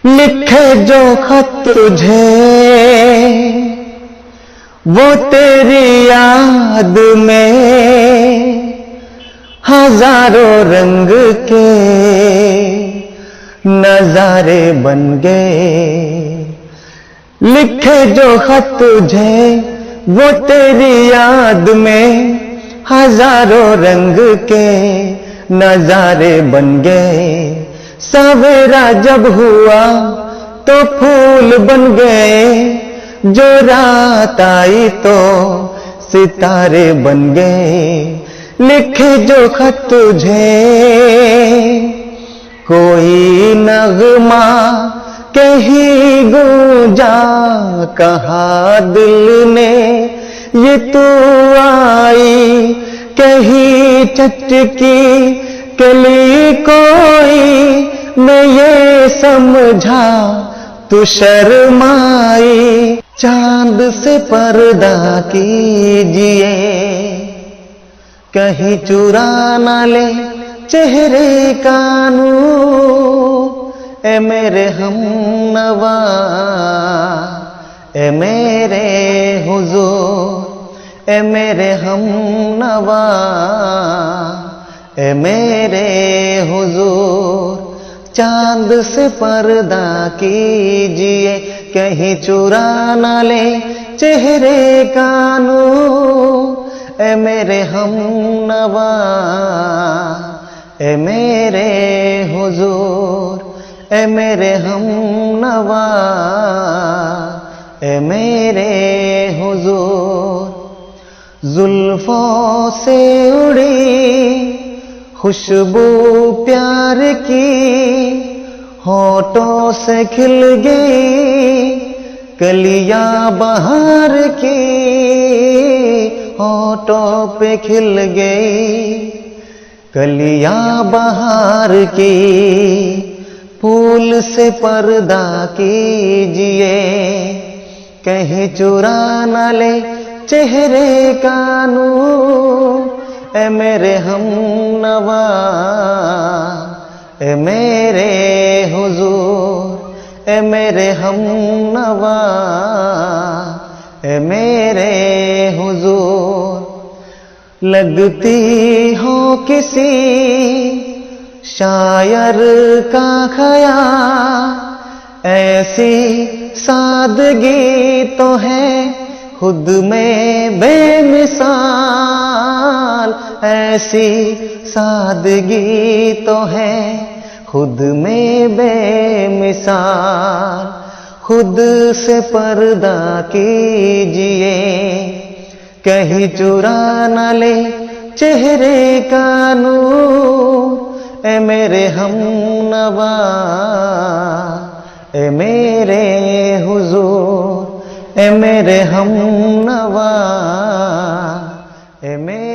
लिखे जो खत तुझे वो तेरी याद में हजारों रंग के नजारे बन गए। लिखे जो खत तुझे वो तेरी याद में हजारों रंग के नजारे बन गए। सवेरा जब हुआ तो फूल बन गए, जो रात आई तो सितारे बन गए। लिखे जो खत तुझे कोई नगमा कहीं गूंजा, कहा दिल ने ये तू आई, कहीं चटकी कली कोई मैं ये समझा तू शर्माई। चांद से पर्दा कीजिए कहीं चुरा ना ले चेहरे का नूर। ए मेरे हमनवा ए मेरे हुजूर, ए मेरे हमनवा ए मेरे हुजूर। चांद से पर्दा कीजिए कहीं चुरा ना ले चेहरे का नूर। ए मेरे हमनवा ए मेरे हुजूर, ए मेरे हमनवा ए मेरे हुजूर। जुल्फों से उड़ी खुशबू प्यार की, होठों से खिल गई कलियां बहार की, होठों पे खिल गई कलियां बहार की। फूल से पर्दा कीजिए कहीं चुरा ना ले चेहरे का नूर। ए मेरे हमनवा ए मेरे हुजूर, ए मेरे हमनवा ए मेरे हुजूर। लगती हो किसी शायर का ख़याल, ऐसी सादगी तो है खुद में बेमिसाल। ऐसी सादगी तो है खुद में बेमिसाल। खुद से पर्दा कीजिए कहीं चुरा ना ले चेहरे का नूर। ए मेरे हमनवा ए मेरे हुजूर, ए मेरे हमनवा ए मेरे